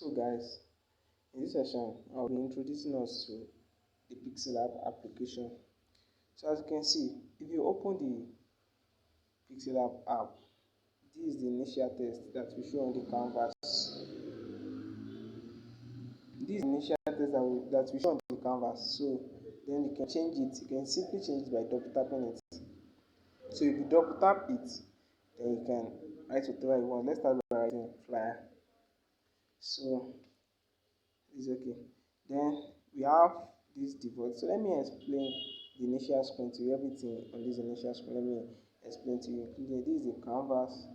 So guys, in this session I'll be introducing us to the PixelLab application. So as you can see, if you open the PixelLab app, this is the initial test that we show on the canvas. This is the initial test that we show on the canvas. So then you can change it. You can simply change it by double tapping it. So if you double tap it, then you can write whatever you want. Let's start by writing flyer. So it's okay. Then we have this default. So let me explain the initial screen to you. Everything on this initial screen, let me explain to you. Including this is the canvas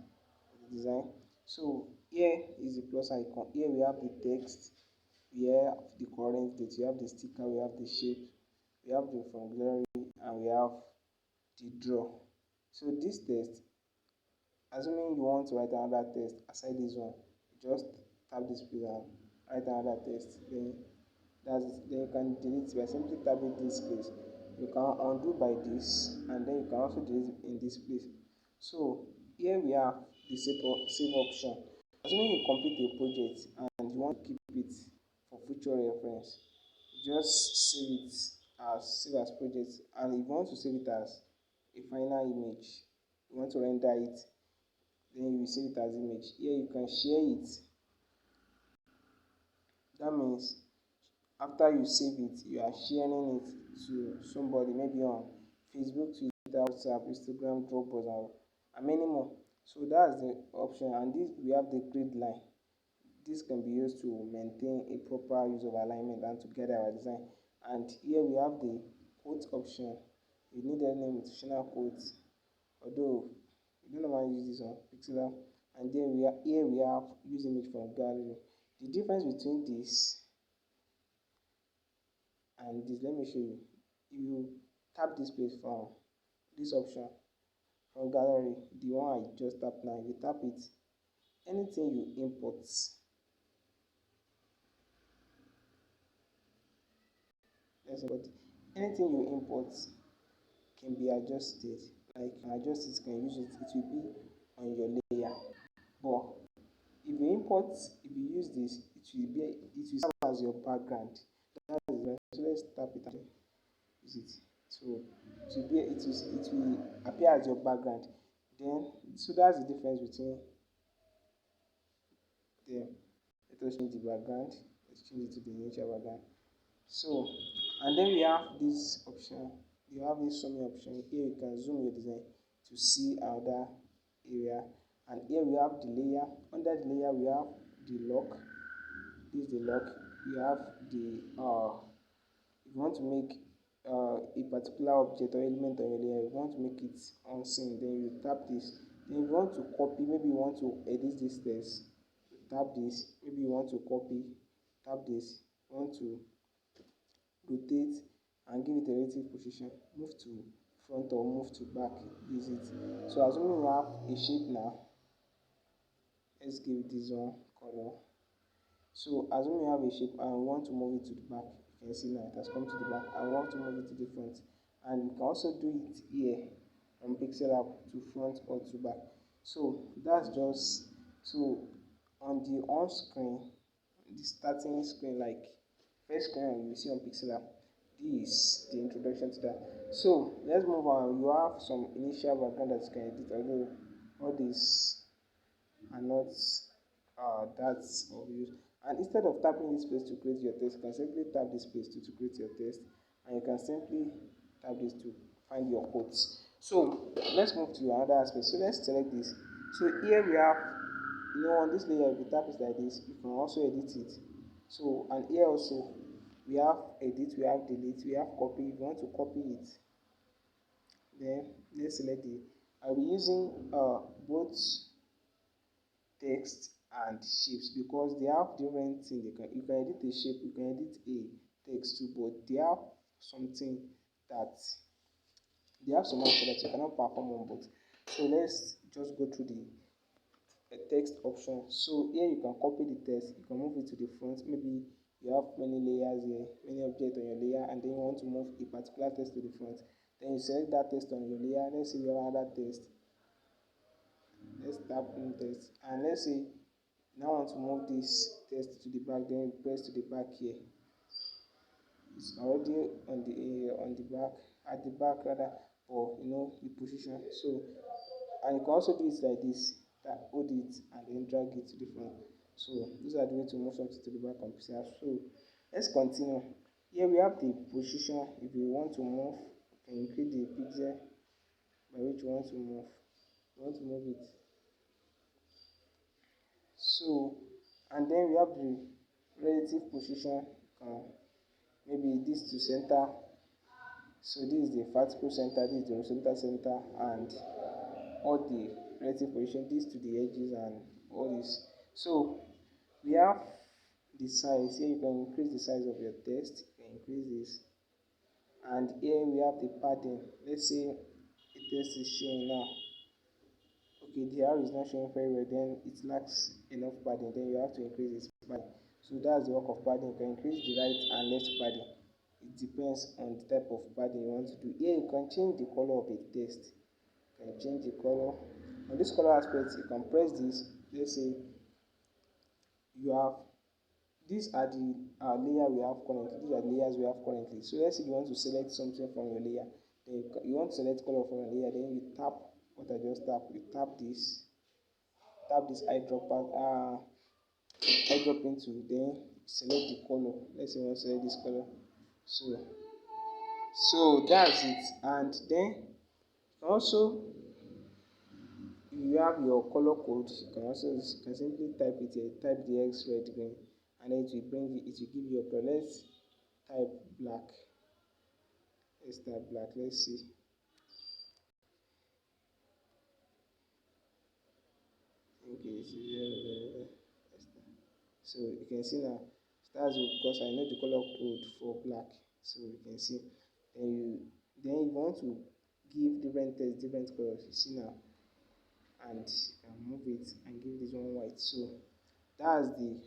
design. So here is the plus icon. Here we have the text, we have the current date, we have the sticker, we have the shape, we have the from gallery, and we have the draw. So this text, assuming you want to write another text aside this one, just tap this place and write another text. Then you can delete by simply tapping this place. You can undo by this, and then you can also delete in this place. So here we have the save option. Assuming you complete a project and you want to keep it for future reference, just save as project. And if you want to save it as a final image, you want to render it, then you will save it as image. Here you can share it. That means after you save it, you are sharing it to somebody, maybe on Facebook, Twitter, WhatsApp, Instagram, Dropbox, and many more. So that's the option. And this we have the grid line. This can be used to maintain a proper use of alignment and to get our design. And here we have the quote option. You need any institutional quotes, although we don't normally use this on PixelLab. And then here we have use image from gallery. The difference between this and this, let me show you. If you tap this place from this option from gallery, the one I just tapped now, if you tap it, anything you import, anything you import can be adjusted. Like you can adjust it, you can use it, it will be on your layer. But if you import, if you use this, it will serve as your background. That is right. So let's tap it and use it. So it will appear as your background. Then so that's the difference between them. Let us change the background. Let's change it to the initial background. So and then we have this option. You have this zoom option. Here you can zoom your design to see another area. And here we have the layer. Under the layer we have the lock. This is the lock. We have the if you want to make a particular object or element on your layer, you want to make it unseen, then you tap this. Then if you want to copy, maybe you want to edit this text, tap this. Maybe you want to copy, tap this. You want to rotate and give it a relative position, move to front or move to back, use it. So assuming we have a shape now, let's give it this one color. So assuming we have a shape and we want to move it to the back, you can see now it has come to the back, and we want to move it to the front. And we can also do it here from PixelLab to front or to back. So that's just so on the on screen, the starting screen, like first screen you will see on PixelLab. This is the introduction to that. So let's move on. You have some initial background that you can edit, although all these are not that obvious. And instead of tapping this place to create your text, you can simply tap this place to create your text, and you can simply tap this to find your quotes. So let's move to another aspect. So let's select this. So here we have, on this layer, if you tap it like this, you can also edit it. So and here also we have edit, we have delete, we have copy. If you want to copy it, then let's select it. I'll be using both text and shapes because they have different things. You can edit a shape, you can edit a text too, but they have something that they have some answer that you cannot perform on both. So let's just go through the text option. So here you can copy the text, you can move it to the front. Maybe you have many layers here, many objects on your layer, and then you want to move a particular text to the front. Then you select that text on your layer. Let's say you have another text. Let's tap in text, and let's say now I want to move this text to the back, then you press to the back here. It's already on the back, at the back rather, for the position. So, and you can also do it like this, that hold it and then drag it to the front. So those are the way to move something to the back on PixelLab. So let's continue. Here we have the position. If you want to move, you can increase the pixel by which you want to move. You want to move it. So, and then we have the relative position. Maybe this to center. So this is the vertical center, this is the horizontal center, and all the relative position, this to the edges and all this. So we have the size. Here you can increase the size of your text. You can increase this. And here we have the padding. Let's say a text is showing now. Okay, the R is not showing very well, then it lacks enough padding, then you have to increase its padding. So that's the work of padding. You can increase the right and left padding. It depends on the type of padding you want to do. Here you can change the color of a text. You can change the color. On this color aspect, you can press this. Let's say you have, these are the layer we have currently. These are the layers we have currently. So let's say you want to select something from your layer. Then you want to select color from your layer. Then you tap what I just tap. You tap this eyedrop into, then select the color. Let's say you want to select this color. So that's it. And then also you have your color code. You can simply type it here. Type the X, red, green, and then it will give you a color. Let's type black. Let's type black. Let's see. Okay, so you can see now stars because I know the color code for black. So you can see. Then you want to give different text, different colors. You see now, and you can move it and give this one white. So that's the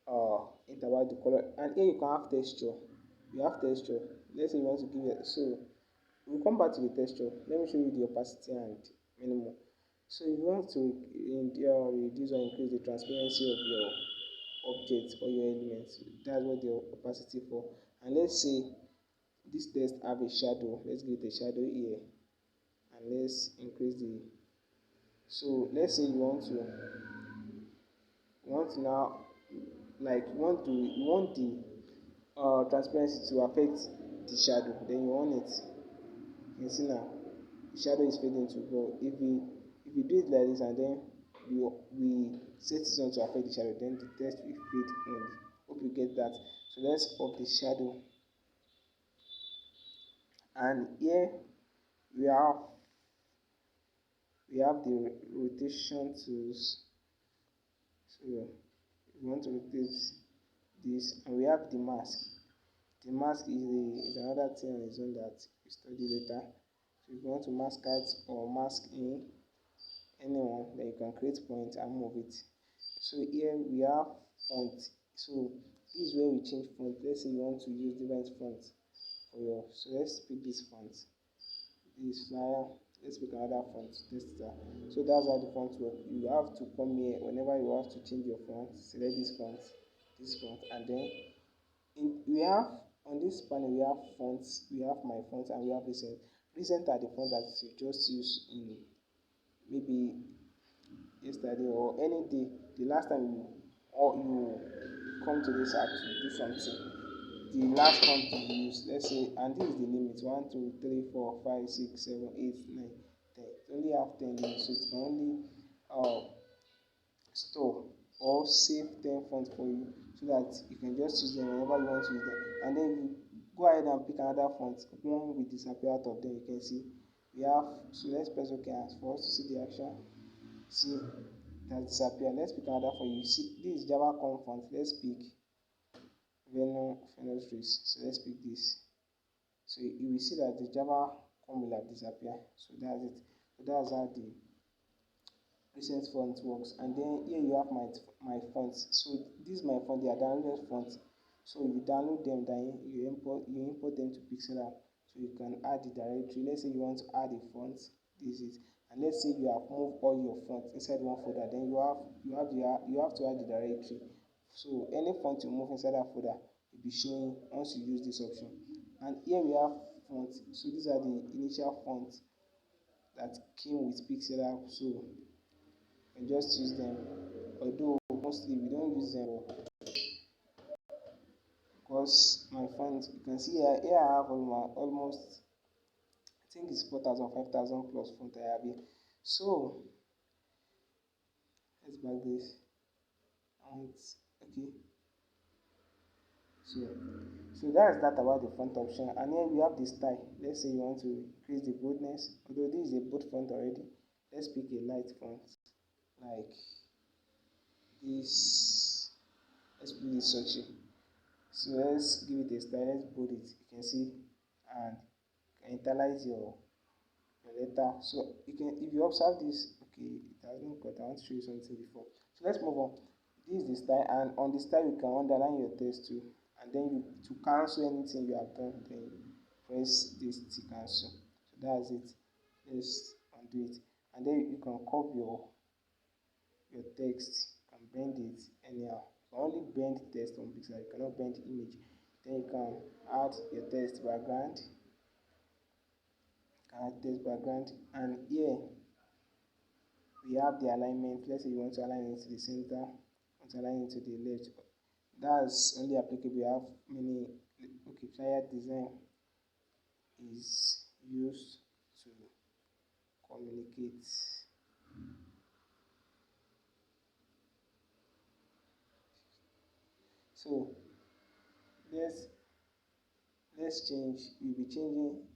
about the color. And here you can have texture. You have texture. Let's say you want to give it. So we'll come back to the texture. Let me show you the opacity and minimum. So if you want to reduce or increase the transparency of your object or your elements, that's what the opacity for. And let's say this text have a shadow. Let's give it a shadow here, and let's increase the. So let's say you want to now, like you want the transparency to affect the shadow. Then you want it. You can see now the shadow is fading to go. If we do it like this and then we set this on to affect the shadow, then the text will fade only. Hope you get that. So let's up the shadow. And here we have the rotation tools. So we want to rotate this, and we have the mask. The mask is another thing on its own that we study later. So if you want to mask out or mask in anyone, then you can create point and move it. So here we have font. So this is where we change font. Let's say you want to use different fonts for your. So let's pick this font. This flyer. Let's pick another font. So that's how the font work. You have to come here whenever you have to change your font. Select this font, and then we have on this panel we have fonts. We have my font and we have recent. Recent are the fonts that you just use in maybe yesterday or any day. The last time you come to this app to do something, the last font to use, let's say, and this is the limit: 1, 2, 3, 4, 5, 6, 7, 8, 9, 10. It only have 10 limits, so it can only store or save 10 fonts for you, so that you can just use them whenever you want to use them. And then you go ahead and pick another font, one will disappear out of them. You can see we have. So let's press OK for us to see the action. See, it has disappeared. Let's pick another for you. See, this is Java com font. Let's pick Venom Trees. So let's pick this. So you will see that the Java com will have disappeared. So that's it. So that's how the recent font works. And then here you have my fonts. So this is my font. They are downloaded fonts. So you download them, then you import them to PixelLab. So you can add the directory. Let's say you want to add a font. This is, and let's say you have moved all your fonts inside one folder. Then you have to add the directory So any font you move inside that folder will be showing once you use this option. And here we have fonts. So these are the initial fonts that came with PixelLab. So you can just use them. Although mostly we don't use them because my font, you can see here I have almost I think it's 4,000, 5,000 plus font I have here. So let's back this. And okay. So that's that about the font option. And here we have the style. Let's say you want to increase the boldness. Although this is a bold font already, let's pick a light font like this. Let's put this Sochi. So let's give it a style. Let's bold it. You can see and italize your letter. So you can, if you observe this, okay, it has been cut. I want to show you something before. So let's move on. This is the style, and on the style you can underline your text too. And then you to cancel anything you have done, then press this to cancel. So that's it. Let's undo it. And then you can copy your text. You can bend it anyhow. You can only bend text on pixel, you cannot bend image. Then you can add your text background. Add text background, and here we have the alignment. Let's say you want to align it to the center, want to align it to the left. That's only applicable. We have many. Okay, flyer design is used to communicate. So let's change. We'll be changing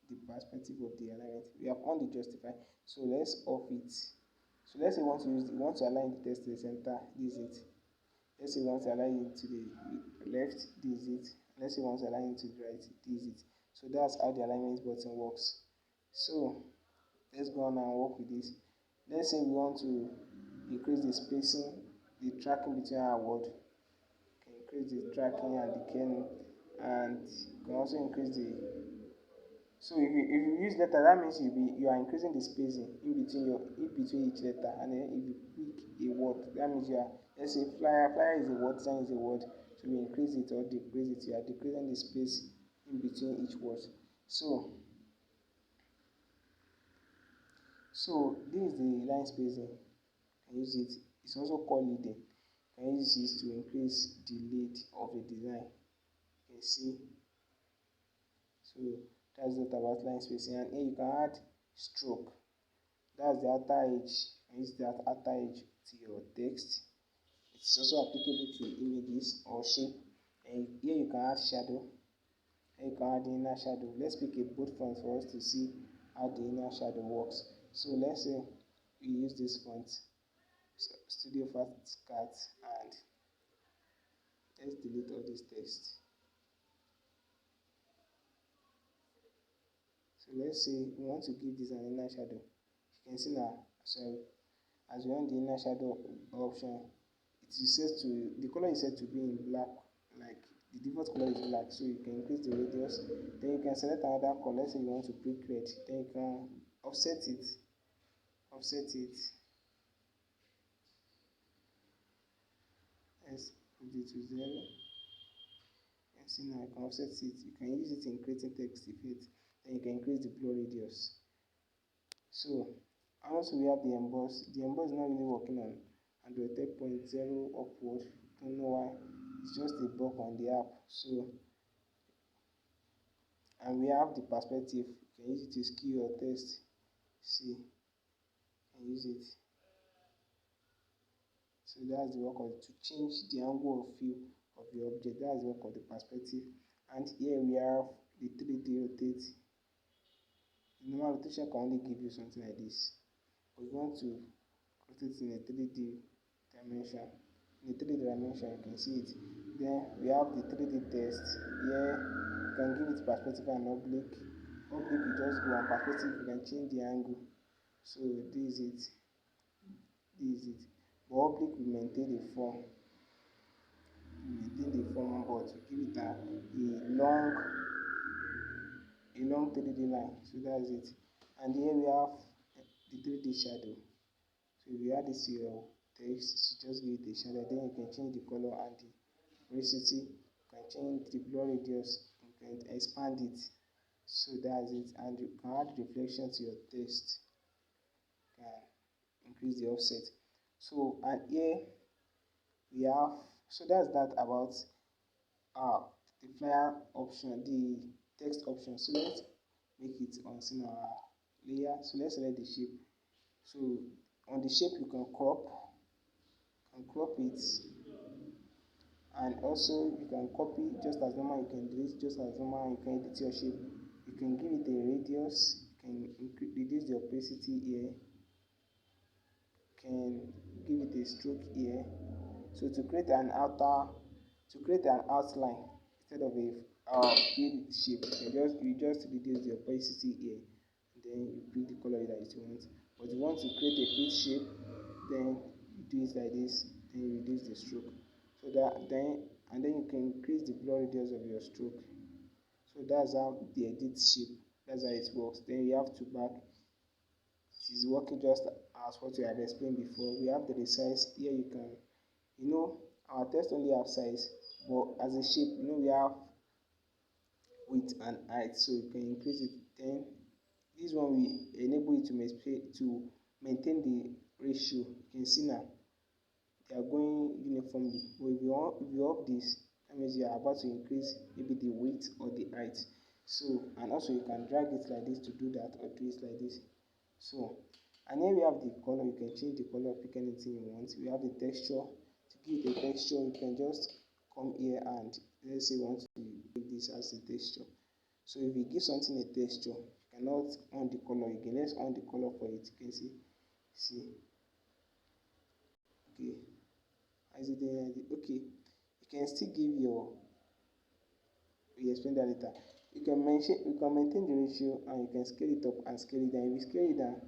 the perspective of the alignment. We have on the justify. So let's off it. So let's say you want to align the text to the center. This is it. Let's say you want to align it to the left, this is it. Let's say you want to align it to the right, this is it. So that's how the alignment button works. So let's go on and work with this. Let's say we want to increase the spacing, the tracking between our word. You can increase the tracking and the kerning, and you can also increase the. So if you use letter, that means you are increasing the spacing in between each letter. And then if you pick a word, that means you are, let's say flyer is a word, sign is a word. So you increase it or decrease it, you are decreasing the space in between each word. So this is the line spacing. You can use it. It's also called leading. You can use this to increase the lead of a design. You can see. So that's it about line spacing. And here you can add stroke. That's the outer edge. You use that outer edge to your text. It's also applicable to images or shape. And here you can add shadow. Here you can add the inner shadow. Let's pick a bold font for us to see how the inner shadow works. So let's say we use this font, so Studio Fastcat, and let's delete all this text. So let's say we want to give this an inner shadow. You can see now, so as we want the inner shadow option, it is set to, the color is set to be in black, like the default color is black. So you can increase the radius. Then you can select another color. Let's say you want to pick red. Then you can offset it. Let's put it to 0. And see now you can offset it. You can use it in creating text effect. Then you can increase the blur radius. So, and also we have the emboss. The emboss is not really working on Android 10.0 upward. Don't know why. It's just a bug on the app. So, and we have the perspective. You can use it to skew your text. See, you can use it. So that's the work of to change the angle of view of the object. That's the work of the perspective. And here we have the 3D rotate. The normal rotation can only give you something like this. But you want to rotate in a 3D dimension. In a 3D dimension, you can see it. Then we have the 3D text. Here you can give it perspective and oblique. Oblique you just go, and perspective you can change the angle. So this is it. This is it. But oblique will maintain the form. But to give it a long 3D line. So that's it. And here we have the 3D shadow. So if you add this to your text, you just give it a shadow. Then you can change the color and the opacity. You can change the blur radius. You can expand it. So that's it. And you can add reflection to your text. You can increase the offset. So and here we have, so that's that about uh the flyer option, the text option. So let's make it on our layer. So let's select the shape. So on the shape you can crop it, and also you can copy just as normal, you can delete just as normal, you can edit your shape, you can give it a radius, you can reduce the opacity here, can give it a stroke here. So to create an outline instead of a filled shape, you just reduce the opacity here, and then you pick the color that you want. But you want to create a filled shape, then you do it like this, then you reduce the stroke. So that then and then you can increase the blur radius of your stroke. So that's how the edit shape, that's how it works. Then you have to back. It is working just as what we have explained before. We have the resize here. You can, our text only have size, but as a shape, we have width and height, so you can increase it. Then this one will enable you to maintain the ratio. You can see now they are going uniformly. But if you up this, that means you are about to increase maybe the width or the height. So, and also you can drag it like this to do that, or do it like this. So, and here we have the color. You can change the color, pick anything you want. We have the texture. To give it a texture, you can just come here and let's say you want to make this as a texture. So if you give something a texture, you cannot on the color again. Let's on the color for it. You can see, okay, as it okay. You can still give your, we explain that later. You can maintain the ratio, and you can scale it up and scale it down. If you scale it down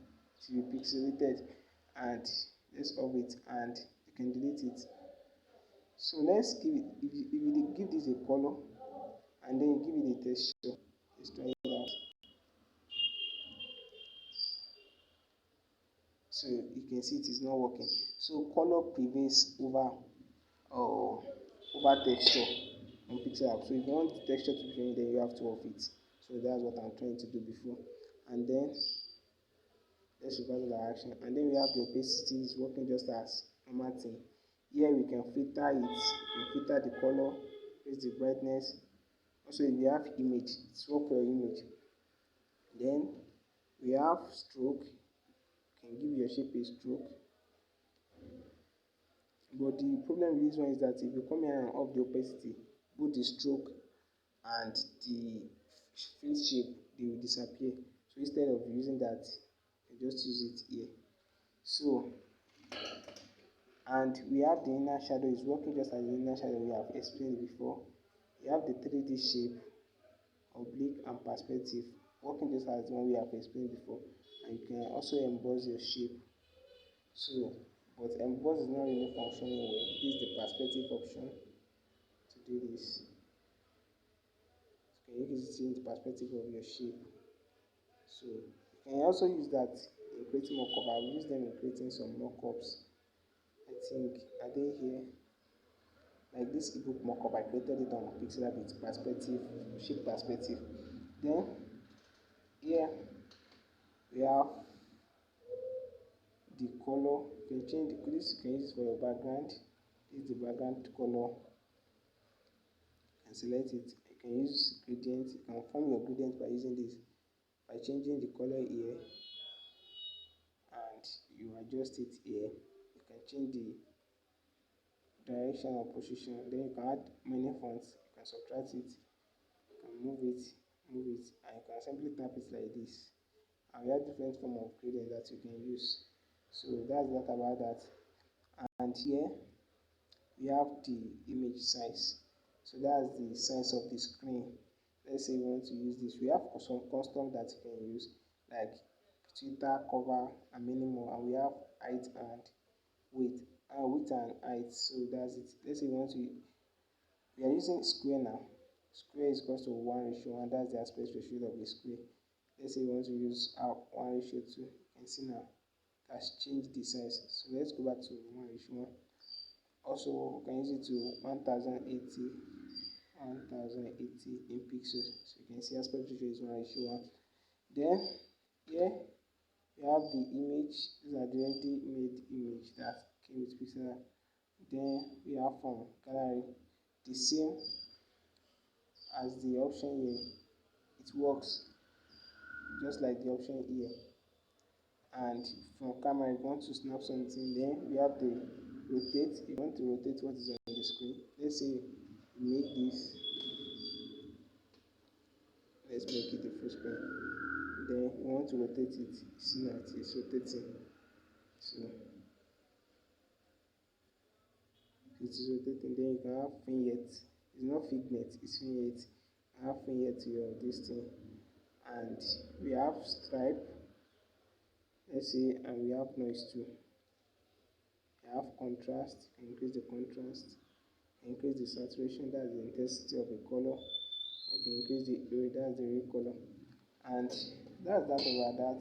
to be pixelated, and let's off it, and you can delete it. So let's give it, if you give this a color and then you give it a texture, let's try it out. So you can see it is not working. So color prevails over texture on PixelLab. So if you want the texture to be changed, then you have to off it. So that's what I'm trying to do before. And then let's reverse the direction. And then we have the opacity is working just as normal thing. Here we can filter it. We can filter the color, raise the brightness. Also, if you have image, it's work for your image. Then we have stroke. You can give your shape a stroke. But the problem with this one is that if you come here and off the opacity, both the stroke and the face shape, they will disappear. So instead of using that, you just use it here. So, and we have the inner shadow is working just as the inner shadow we have explained before. We have the 3D shape, oblique and perspective, working just as the one we have explained before. And you can also emboss your shape. So, but emboss is not really functioning well. This is the perspective option to do this. So you can see the perspective of your shape. So you can also use that in creating mockup. I will use them in creating some mockups. I think, are they here? Like this ebook mockup, I created it on PixelLab with perspective, shape perspective. Then here we have the color. You can change this, you can use it for your background. This is the background color. And select it. You can use gradient. You can form your gradient by using this, by changing the color here, and you adjust it here. You can change the direction or position. Then you can add many fonts. You can subtract it. You can move it, and you can simply tap it like this. And we have different form of gradient that you can use. So that's that about that. And here we have the image size. So that's the size of the screen. Let's say you want to use this. We have some custom that you can use, like Twitter cover and minimum, and we have height and width, width and height. So that's it. Let's say you want to, we are using square now. Square is equal to 1:1, and that's the aspect ratio of the square. Let's say you want to use 1:2. You can see now has changed the size. So let's go back to 1:1. Also, we can use it to 1080 in pixels. So you can see aspect ratio is 1:1. Then here we have the image. These are the ready made image that came with PixelLab. Then we have from gallery the same as the option here. It works just like the option here. And from camera, if you want to snap something, then we have the rotate. If you want to rotate what is on the screen, let's say you make this, let's make it the full screen. Then you want to rotate it, see that it's rotating. So it is rotating. Then you can have vignette. It's not figment, it's vignette. I have vignette to your this thing. And we have stripe, let's say, and we have noise too. I have contrast, increase the contrast, increase the saturation, that's the intensity of the color. I can increase the hue, that's the real color. And that's that about that.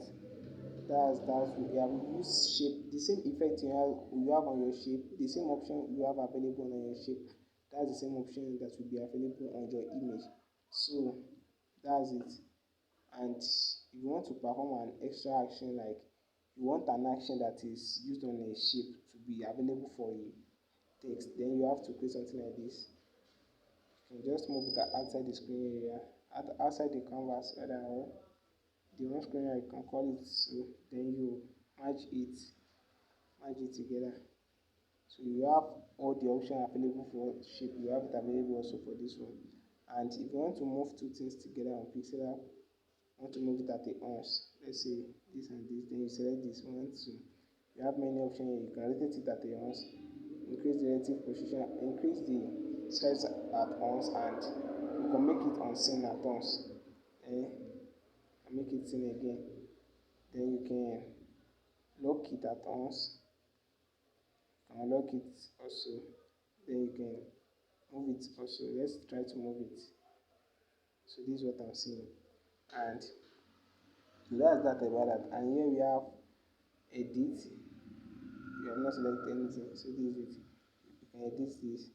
That's we have used shape, the same effect you have on your shape, the same option you have available on your shape, that's the same option that will be available on your image. So that's it. And if you want to perform an extra action, like you want an action that is used on a shape to be available for a text, then you have to create something like this. You can just move it outside the screen area, outside the canvas rather, or the one screen area, you can call it. So then you merge it together. So you have all the options available for shape, you have it available also for this one. And if you want to move two things together on PixelLab, want to move it at the ons, let's say this and this, then you select this one, two. You have many options here. You can rotate it at the ons, increase the relative position, increase the size at ons, and you can make it unseen at ons. And make it seen again. Then you can lock it at ons, and lock it also. Then you can move it also. Let's try to move it. So this is what I'm seeing. And that's that about that. And here we have edit. You have not selected anything, so this is it. You can edit this.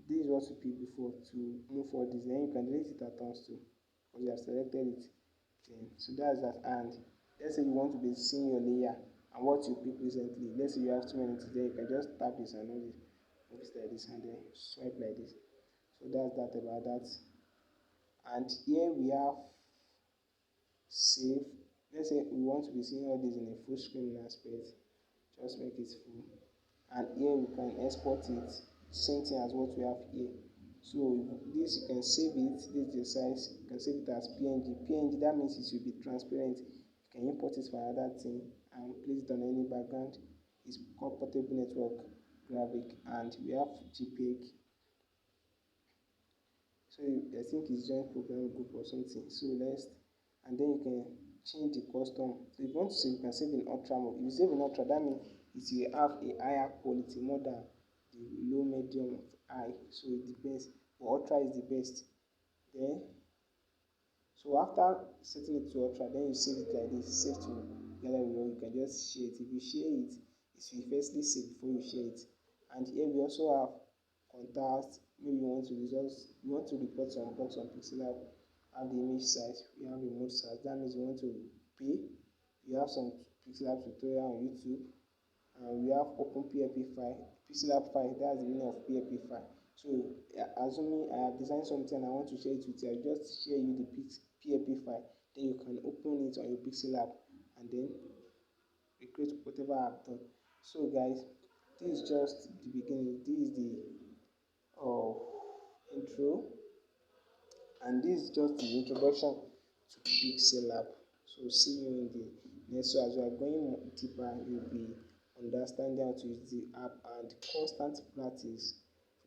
This is what you pick before to move for this. Then you can delete it at once too, because you have selected it. So that's that. And let's say you want to be seeing your layer and what you pick recently. Let's say you have 2 minutes there, you can just tap this and move it like this, and then swipe like this. So that's that about that. And here we have save. Let's say we want to be seeing all this in a full screen aspect, just make it full. And here we can export it, same thing as what we have here. So this, you can save it, this is the size, you can save it as png, that means it will be transparent. You can import it for another thing and place it on any background. It's called portable network graphic. And we have jpeg. So I think it's joint program group or something. So and then you can change the custom. So if you want to save, you can save in ultra mode. If you save in ultra, that means it will have a higher quality, more than the low, medium, high. So it depends, but ultra is the best. Then so after setting it to ultra, then you save it like this, save to gallery, or you can just share it. If you share it, it will firstly save before you share it. And here we also have contact. Maybe you want to report some bugs on PixelLab. Have the image size, we have remote size. That means you want to pay. You have some PixelLab tutorial on YouTube. And we have open PLP file, PixelLab file. That's the meaning of PLP file. So assuming I have designed something and I want to share it with you, I just share you the PLP file. Then you can open it on your PixelLab and then recreate whatever I have done. So guys, this is just the beginning. This is the intro, and this is just the introduction to PixelLab. So see you in the next. So as you are going deeper, you'll be understanding how to use the app, and constant practice.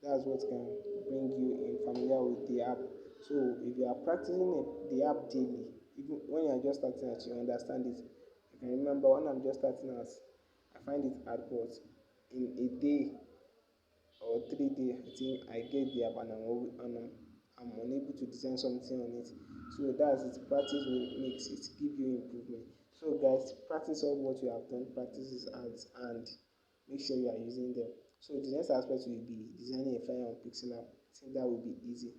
That's what can bring you in familiar with the app. So if you are practicing the app daily, even when you are just starting out, you understand it. You can remember when I'm just starting out, I find it hard, but in a day or 3 days, I think I get the app, and I'm I'm unable to design something on it. So that's it. Practice will makes it give you improvement. So guys, practice all what you have done, practice these ads, and make sure you are using them. So the next aspect will be designing a file on PixelLab. I think that will be easy.